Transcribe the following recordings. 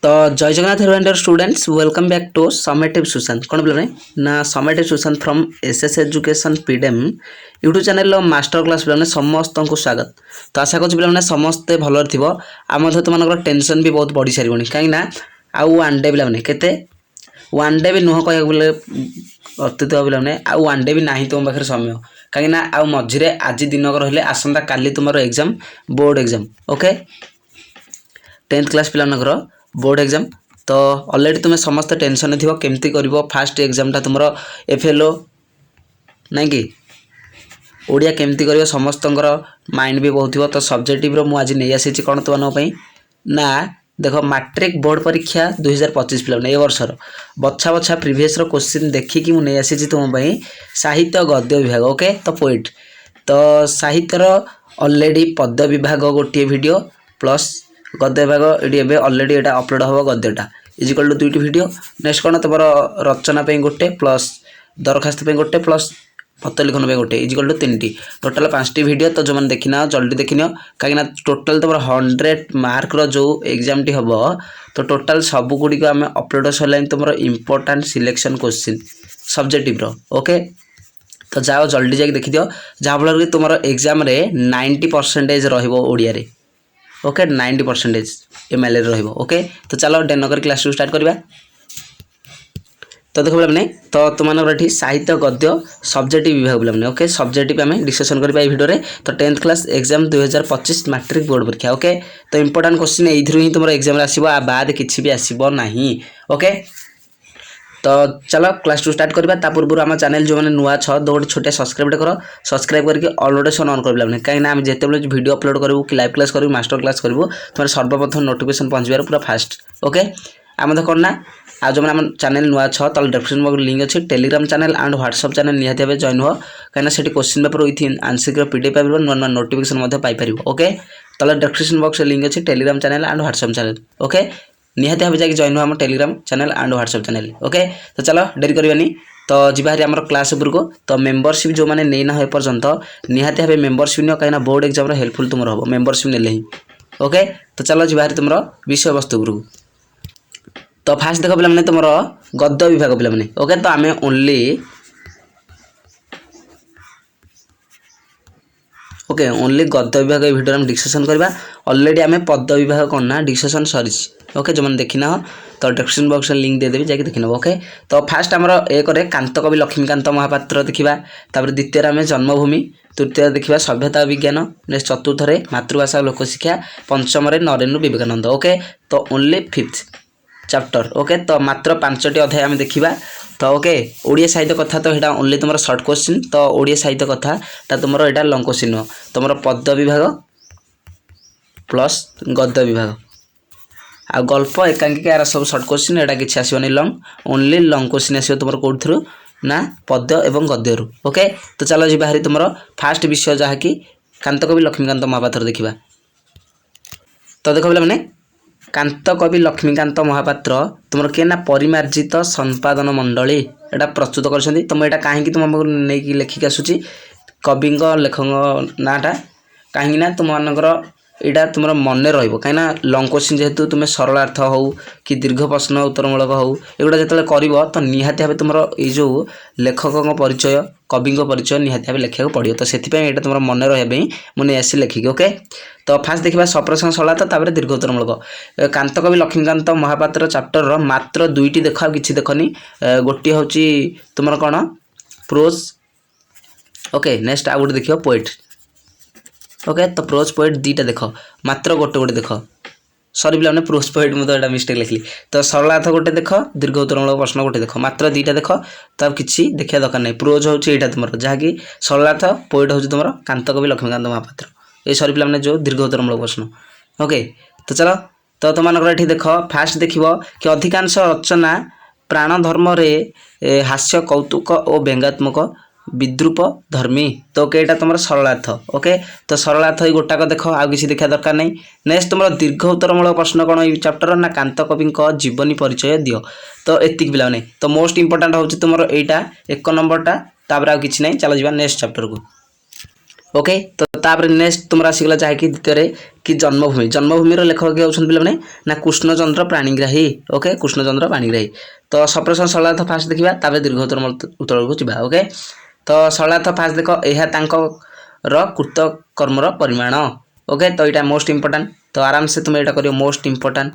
तो जय Jagannath hello students welcome back to summative Sushant कौन बोल ना summative Sushant from SS education PDM YouTube channel master class पे समस्त को स्वागत। तो आशा कर पे समस्ते भल थी आम तुम टेंशन भी बहुत बढ़ी सारी कहीं आउ वन डे पे केते वन डे भी नुह कह अतीत पे आउ वन डे भी ना तुम पाखे समय कहीं आउ मझे आज दिन रही आसंता काली तुम exam board exam okay 10th class पिलानकर बोर्ड एग्जाम। तो ऑलरेडी तुम्हें समस्त टेंशन थी केमती कर फास्ट एग्जाम टा तुम एफएलओ ना कि ओडिया केमती कर समस्त माइंड भी बहुत थी। तो सब्जेक्टिव मुझे नहीं आसी कौन तुम ना देख मैट्रिक बोर्ड परीक्षा 2025 पिला ए वर्षर बछा बछा प्रीवियस क्वेश्चन देखिकी मुझे आसी तुम साहित्य गद्य विभाग ओके। तो पोएट तो साहित्यर ऑलरेडी पद्य विभाग गोटे वीडियो प्लस गद्य विभाग ये ऑलरेडी ये अपलोड हम गद्यटा इजिकल टू दुईट वीडियो नेक्स्ट कौन तुम रचना गोटे प्लस दरखास्त गोटे प्लस पत्र लिखन गोटे इजिकल टू 3टी टोटाल 5टी वीडियो। तो जो मैंने देखना जल्दी देखनी कहीं टोटाल तुम 100 मार्क जो एग्जाम टी हम तो टोटाल सबुगुड़िक आम अपलोड सरला तुम important selection question subjective okay. तो जाओ जल्दी जाके देखी दियो जहाँफल कि तुम एग्जाम 90% रोडिया ओके 90% एमएलए रहिबो ओके। तो चलो डेनकर क्लास स्टार्ट करबा। तो देखो पे तो तुम साहित्य गद्य सब्जेक्टिव विभाग पे ओके सब्जेक्टिव आम डिस्कसन करबा वीडियो रे। तो 10th class exam 2025 matric board परीक्षा ओके। तो इंपोर्टेंट क्वेश्चन एथरू ही तुम एग्जाम आसीबो आ बाद किछि भी आसीबो नाही ओके। तो चलो क्लास टू स्टार्ट करबा। ता पूर्व आम चैनल जो मैंने नुआ छ दो छोटे सब्सक्राइब कर सब्सक्राइब करके ऑल नोटिफिकेशन ऑन कर पे कहीं आम जिते वीडियो अपलोड करूँ कि लाइव क्लास करूँ मास्टर क्लास करूँ तुम सर्वप्रथम नोटिफिकेशन पहुँचार पूरा फास्ट ओके। आम देख ना आज जो मैंने चैनल नुआ छ तल डिस्क्रिप्शन बॉक्स लिंक अच्छी Telegram channel and WhatsApp channel निहाती भाव जॉइन हो कहीं से question paper with answer PDF पाइब नुआ नुआ नोटिफिकेशन पाइपर ओके। तल डिस्क्रिप्शन बॉक्स लिंक अच्छी Telegram channel and WhatsApp channel okay निहाती भाव जाकि जॉइन हो आम Telegram channel and WhatsApp channel okay. तो चलो डेरी करवानी तो जीवारी आम क्लास उपरको। तो मेंबरशिप जो मैंने नहीं ना पर्यंत निहाती भाव मेंबरशिप नियो कहीं बोर्ड एग्जाम हेल्पफुल तुम हम मेंबरशिप नेले ही ओके। तो चलो जीवारी तुम विषय वस्तु उपरको। तो फास्ट देख पे तुम गद्य विभाग पे ओके। तो आम ओनली ओके ओनली गद्य विभाग वीडियो में डिस्कसन करबा। ऑलरेडी आम पद विभाग कौन ना डिस्कसन सरी ओके जो मैंने देखना हो तो डिस्क्रिप्शन बॉक्स लिंक देदेवी जाकि देखने ओके। तो फास्ट आमर एक कांतकवि लक्ष्मीकांत महापात्र देखा तापर द्वितीय आम जन्मभूमि तृतीय देखा सभ्यता विज्ञान नेक्स्ट चतुर्थ मातृभाषा लोकशिक्षा पंचम नरेंद्र विवेकानंद ओके। तो ओनली 5th चैप्टर ओके। तो मात्र 5टी अध्याय आम देखा। तो ओके ओडिया साहित्य कथा तो यहाँ ओनली तुम सर्ट क्वेश्चन। तो ओडिया साहित्य कथा तुम यहाँ लंग क्वेश्चन नुह तुम पद्य विभाग प्लस गद्य विभाग आ गल्प एकांकिका यार सब सर्ट क्वेश्चन यहाँ किसी आसोनी लंग ओनली लंग क्वेश्चन आसो तुम कौन थ्रू ना पद्य एवं गद्यरू ओके। तो चलो जी बाहरी तुम फास्ट विषय जहाँकि कांतकवि लक्ष्मीकांत महापात्र देखा। तो देख पे कांतकवि लक्ष्मीकांत महापात्र तुम किए ना परिमार्जित संपादन मंडली एटा प्रस्तुत कर। तो मुझे कहीं तुम नहीं लेखिक आसूँ कवि लेखक नाटा कहीं तुम मानकर यहाँ तुम मन रही लंग क्वेश्चन जेहेतु तुम सरलार्थ हो कि दीर्घ प्रश्न उत्तरमूलक हो एगुड़ा जो कर तो निहाती भाव तुम यो लेखकों परिचय कवि परिचय निहाती भाव लिखा पड़ो। तो से यहाँ तुम मन रही मुझे आसी लेखिकी ओके। तो फास्ट देखा सप्रश्न सरलार्थ तापर दीर्घ उत्तरमूलक कांतकवि लक्ष्मीकांत महापात्र चैप्टर मात्र 2टी देख कि देखनी गोटे हूँ तुम कौन प्रोज ओके नेक्स्ट आउ गोटे देख पोएट ओके। तो प्रोज पोएट 2टा देख मात्र गोटे गोटे देख सरी पे प्रोज पोएट मुझे यहाँ मिस्टेक लिखली। तो सरलार्थ गोटे देख दीर्घ उत्तरमूलक प्रश्न गोटे देख मात्र 2टा देख तब किसी देखा दरकार नहीं। प्रोज हूँ यहाँ तुम जहाँकि सरलार्थ पोएट हूँ तुम कांतकवि लक्ष्मीकांत महापात्र ये सरी पे जो दीर्घ उत्तरमूलक प्रश्न ओके। तो चलो तो तुम ये देख फास्ट देख कि अधिकांश रचना प्राण धर्म हास्य कौतुक और व्यंगात्मक विद्रूप धर्मी। तो ओके यहाँ तुम सरलार्थ ओके। तो सरलार्थ ही गोटाक देख आउ कि देखा दरकार नहीं। नेक्स्ट तुम दीर्घ उत्तरमूलक प्रश्न कौन ये चैप्टर ना कांतकवि जीवनी परिचय दियो। तो एतिक पे तो मोस्ट इंपोर्टाट हूँ तुम यहाँ 1 नंबरटा तापर आउ कि नहीं। चलो जी नेक्स्ट चैप्टर को ओके। तो तापर नेक्स्ट तुम आसीगला जहाँकि द्वितीय कि जन्मभूमि जन्मभूमि लेखक किए होती पे ना कृष्णचंद्र पाणिग्राही ओके कृष्णचंद्र पाणिग्राही तो सप्रश्न सरलार्थ फास्ट देखा तापर दीर्घोत्तर उत्तर को जा ओके तो सरलार्थ फास्ट देख यह कृतकर्मर परिमाण ओके तो यहाँ मोस्ट इंपोर्टाट तो आराम से तुम यहाँ कर मोस्ट इंपोर्टाट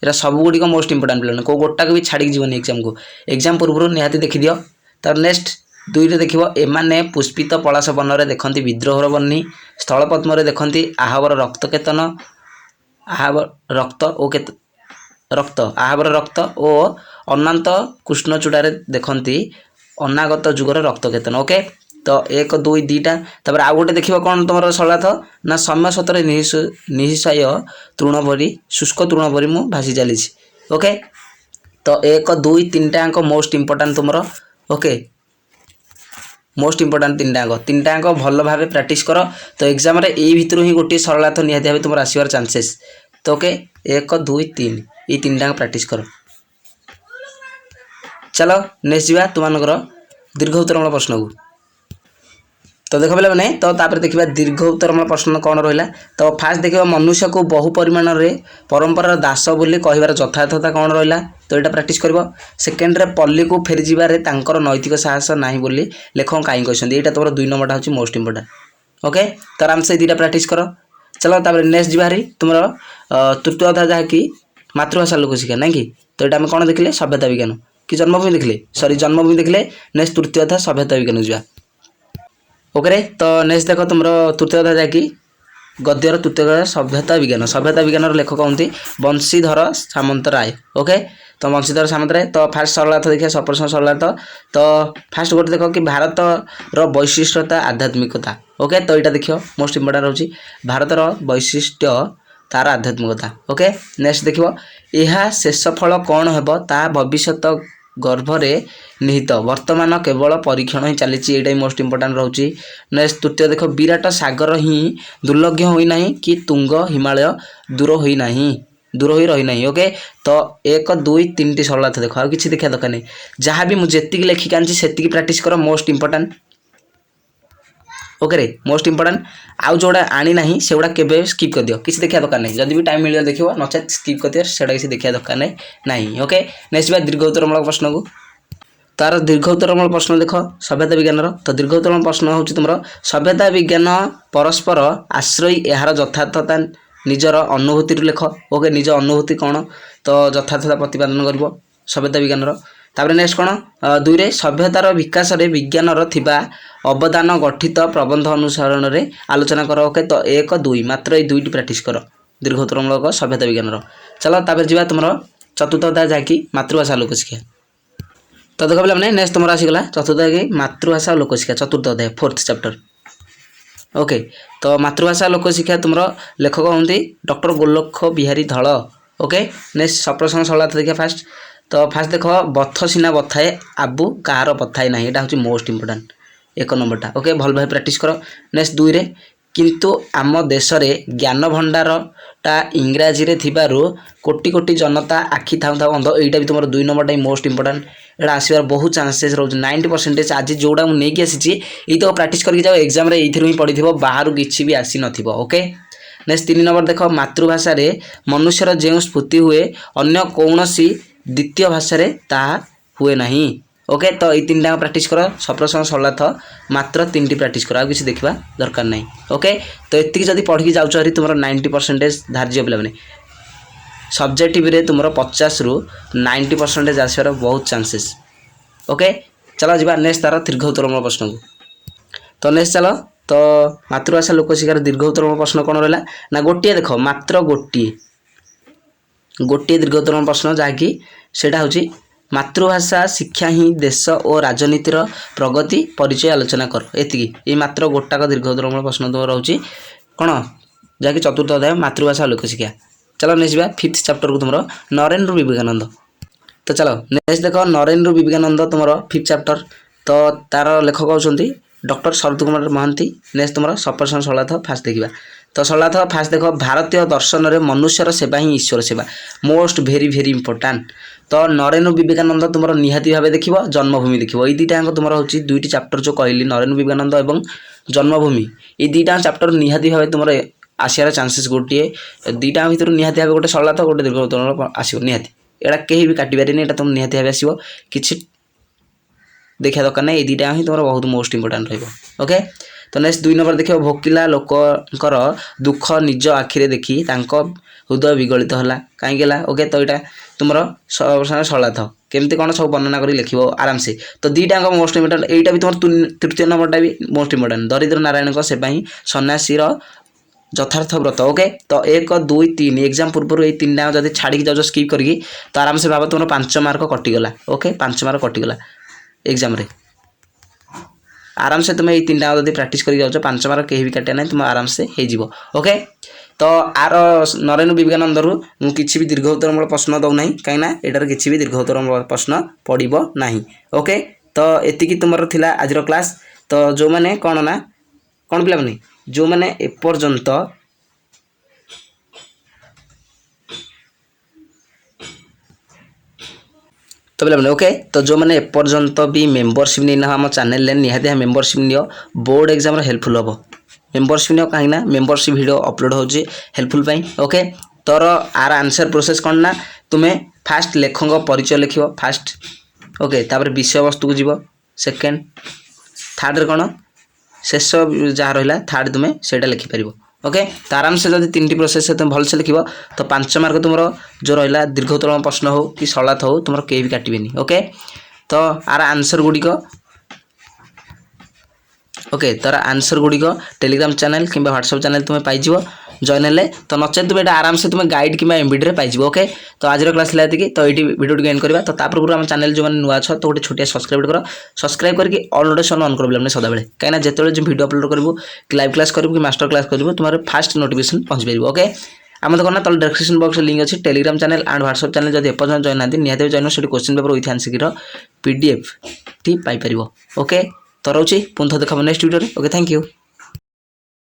यहाँ सबुगुड़िक मोस्ट इंपोर्टाट पे कौ गोटा भी छाड़ी जीवन एग्जाम को एग्जाम पूर्व निहाती देखी दियो तार नेक्स्ट दुईटे देख एमाने पुष्पित पलाश बनरे देखती विद्रोहर बन्ही स्थल पद्मरे देखती आहबर रक्त केतन आहबर रक्त और रक्त आहबर रक्त और अनंत कृष्णचूड़ारे देखती अनागत जुगर रक्त केतन ओके तो 1 2 2टा तापर आउ गोटे देखिबो कोन तुमर सरलाथ ना समय सतरे निहिसाय तृणभरी शुष्क तृणभरी मु भासी चली ओके तो 1 2 3टा अंक मोस्ट इंपोर्टाट तुमर ओके मोस्ट इंपोर्टाट 3टा अंक भल भाव प्रैक्टिस कर तो एग्जाम रे ए भितर ही गोटे सरलाथ निहाती भाव तुम आसबार चांसेस तो ओके 1 2 3 ये 3टा अंक प्रैक्टिस कर चलो नेक्स्ट जीवा तुमनकर दीर्घ उत्तरमूलक प्रश्न को तो देख पे मैंने तो तापर देखा दीर्घ उत्तरमूलक प्रश्न कौन रहा तो फास्ट देखा मनुष्य को बहु परिमाण में परंपरार दास बोली कहबार यथार्थता कौन रहा तो यहाँ प्रैक्टिस कर सेकेंड पल्ली को फेरी जारे नैतिक साहस ना बोली लेखक कहीं कहते यहाँ तुम 2 नंबरटा हूँ मोस्ट इंपोर्टाट ओके तो आराम से 2टा प्रैक्टिस कर चलो तापर नेक्स्ट जीवारी तुम तृतीय अध्याय जहाँकि मातृभाषा लोक शिक्षा ना कि तो यहाँ आम कौन देखले सभ्यता विज्ञान कि जन्मभूमि देखले सॉरी जन्मभूमि देखले नेक्स्ट तृतीय अध्याय सभ्यता विज्ञान जा ओके तो नेक्स्ट देख तुम तृतीय अध्याय जहाँकि गद्यर तृतीय सभ्यता विज्ञान लेखक हूँ बंशीधर सामंतराय ओके तो बंशीधर सामंतराय तो फास्ट सरलार्थ देखिए सप्रश्न सरलार्थ तो फास्ट गोटे देख कि भारत वैशिष्ट्यता आध्यात्मिकता ओके तो यहाँ देख मोस्ट इंपोर्टाट रोचे भारतर वैशिष्ट्य तार आध्यात्मिकता ओके नेक्स्ट देख यह शेष फल कौन हेब ता भविष्यत गर्भरे निहित वर्तमान केवल परीक्षण ही चली यहाँ मोस्ट इंपोर्टाट रोचे नेक्स्ट तृतीय देख विराट सागर ही दुर्लभ्य होना कि तुंग हिमालय दूर होना दूर हो रही ना ओके तो 1 2 3टी सरलार्थ देख आउ कि देखा दरकार नहीं जहाँ भी मुझे लेखिक आनी से प्रैक्टिस कर मोस्ट इंपोर्टाट ओके रे मोस्ट इंपोर्टाट आउ जोड़ा आनी ना से गुड़ा के स्किप कर दियो किसी देखा दरकार नहीं जब भी टाइम मिले देखो नचेत स्किप कर दियो से किसी देखा दरकार नहीं ओके नेक्स्ट बार दीर्घ उत्तरमूलक प्रश्न को तार दीर्घ उत्तरमूलक प्रश्न देख सभ्यता विज्ञान तो दीर्घ उत्तरमूलक प्रश्न हूँ तुम सभ्यता विज्ञान परस्पर आश्रयी यार यथार्थता निजर अनुभूति लेख ओके निज अनुभूति कौन तो यथार्थता प्रतिपादन कर सभ्यता विज्ञान तापर नेक्स्ट कौन 2 सभ्यतार विकास रे विज्ञानर थिबा अवदान गठित प्रबंध अनुसरण रे आलोचना कर ओके तो 1 2 मात्र ये 2टी प्रैक्टिस कर दीर्घ उत्तरमूलक सभ्यता विज्ञान चलो तापर जी तुम चतुर्थ अध्याय जहाँकि मातृभाषा लोक शिक्षा तो देख पे मैंने नेक्स्ट तुम आसीगला चतुर्थ अध्याय मातृभाषा लोक शिक्षा चतुर्थ अध्याय 4th चैप्टर ओके तो मातृभाषा लोक शिक्षा तुम लेखक हूँ डॉक्टर गोलोक बिहारी धल ओके नेक्स्ट सप्रश्न सरलार्थ देखिए फास्ट तो फास्ट देख बथ सीना बथाए आबू कहार बथाए ना यहाँ हूँ मोस्ट इंपोर्टाट 1 नंबरटा ओके भल भाई प्रैक्टिस कर नेक्स्ट 2 किंतु आम देश रे ज्ञान भंडारटा इंग्राजी रे थिबारु कोटी कोटी जनता आखि थाउ थाउ अंध एटा भी तुम 2 नंबरटा मोस्ट इंपोर्टाट एटा आसबार बहुत चांसेस रोज 90% आज जोड़ा मुझे नहीं आसी ये तो प्रैक्टिस करके जाओ एग्जाम रे ही पढ़ी बाहर किसी भी आसी न ओके नेक्स्ट 3 नंबर देख मातृभाषा रे मनुष्यर जो स्फूर्ति हुए अन्य कौनसी द्वितीय भाषा रे ताहा हुए नहीं ओके तो ये 3टा प्रैक्टिस कर सप्रश्न सरलार्थ मात्र 3टी प्रैक्टिस कर किसी देखा दरकार नहीं ओके तो ये जब पढ़ के जाऊँ तुम 90% धार्य पे मैंने सब्जेक्टिव रे तुम 50 रु 90% आसबार बहुत चांसेस ओके चलो जी नेक्स्ट तार दीर्घ उत्तरमूलक प्रश्न को तो नेक्स्ट चलो तो मातृभाषा लोक शिक्षार दीर्घ उत्तरमूलक प्रश्न कौन रहा ना गोटे देख मात्र गोटे दीर्घ उत्तरमूलक प्रश्न जहाँकि सेटा हूँ मातृभाषा शिक्षा ही देश और राजनीतिर प्रगति परिचय आलोचना कर ये मात्र गोटाक दीर्घ उत्तरमूलक प्रश्न तुम रोचे कौन जहाँकि चतुर्थ अध्याय मातृभाषा लोक शिक्षा चलो नेक्स्ट जा 5th चैप्टर को तुम नरेंद्र विवेकानंद तो चलो नेक्स्ट देख नरेंद्र विवेकानंद तुम 5th चैप्टर तो तार लेखक होती डॉक्टर शरद कुमार महांती नेक्स्ट तुम सप्रश्न सरलार्थ फास्ट देखा तो सरलार्थ फास्ट देख भारतीय दर्शन में मनुष्यर सेवा ही ईश्वर सेवा मोस्ट भेरी भेरी इंपोर्टाट तो नरेंद्र विवेकानंद तुम निहाती भाव देख जन्मभूमि देख ये 2टा तुम हूँ 2टी चैप्टर जो कहली नरेंद्र विवेकानंद और जन्मभूमि ये दुईटा चैप्टर निहाती भाव तुम आसार चान्सेस गोटे दुईटा भितर निहाती भाव गोटे सरल था गोटे दीर्घ उत्तोलन आसो निहाती एटा कहीं भी काटी पारे एटा तुम निहाती भाव आसो कि देखा दरकार ना ये दुईटा ही तुम बहुत मोस्ट इंपोर्टाट रहा तो नेक्स्ट 2 नंबर देखिए भोकिला लोकर दुख निज आखिरे देखी हृदय विगलित है कहीं ओके तो यहाँ तुम सरला था केमती कौन सब वर्णना कर लिख आराम से तो दुईटा मोस्ट इंपोर्टाट यहाँ भी तुम तृतीय नंबरटा भी मोस्ट इंपोर्टाट दरिद्र नारायण सेवा ही सन्यासीर यथार्थ व्रत ओके तो 1 2 3 एग्जाम पूर्व ये 3टा जब छाड़ी जाओ स्किप करके तो आराम से भाव तुम 5 मार्क कटिगला ओके 5 मार्क कटिगला एग्जाम रे आराम से तुम्हें ये 3टा जब प्राक्ट कर जाओ 5 मार्क कहीं भी काटे ना तुम आराम से हो ओके तो आर नरेन्द्र विवेकानंद रु किसी भी दीर्घ उत्तरमूलक प्रश्न दौना कहीं एटार किसी भी दीर्घ उत्तरमूलक प्रश्न पड़ो ना ओके तो एतिकी तुम थिला आज क्लास तो जो मैंने कौन ना कौन पिला माने जो मैंने एपर्यंत तो पिला ओके तो जो मैंने एपर्यंत भी मेंबरशिप नहीं ना आम चैनल निहाती मेंबरशिप नियो बोर्ड एग्जाम हेल्पफुल हम मेंबरशिप नियो कहीं मेंबरशिप वीडियो अपलोड होची हेल्पफुल पाई ओके तोर आर आंसर प्रोसेस कौन ना तुम्हें फास्ट लेखक परिचय लिख फास्ट ओके तापर विषय वस्तु को जीव सेकेंड थर्ड कौन शेष जहाँ रहा थर्ड तुम्हें से लिखिपर ओके तो आराम से जब 3टी प्रोसेस से तुम भलसे लिख तो 5 मार्क तुम जो रहा दीर्घ उत्तोलन प्रश्न हो कि सरलाथ हो तुम कहीं भी काटबेनि ओके तो आर आंसर गुड़िक ओके तार आंसर गुड़िक टेलीग्राम चैनल कि व्हाट्सएप चैनल तुम्हें पाइज जॉइन हेले तो नचे तुम यहाँ आराम से तुम्हें गाइड कि एमबीडी पाइज ओके तो आज क्लास है तो ये वीडियो एंड करवा तो पूर्व आम चैनल जो नुआ अच्छ तो गोटे छोटिया सब्सक्राइब करके ऑल नोटिफिकेशन ऑन कर सदाबे कहीं जो वीडियो अपलोड करूँ कि लाइव क्लास करूँ कि मास्टर क्लास करूँ तुम्हारे फास्ट नोटिफिकेशन पहुँच पार ओके आम तो कहना तल डिस्क्रिप्शन बॉक्स लिंक अच्छी Telegram channel and WhatsApp channel जब एपर्यंत जॉइन आती निहत जॉइन से question paper with answer PDF T Piper okay तो रोचे पुनः देखा next video okay thank you.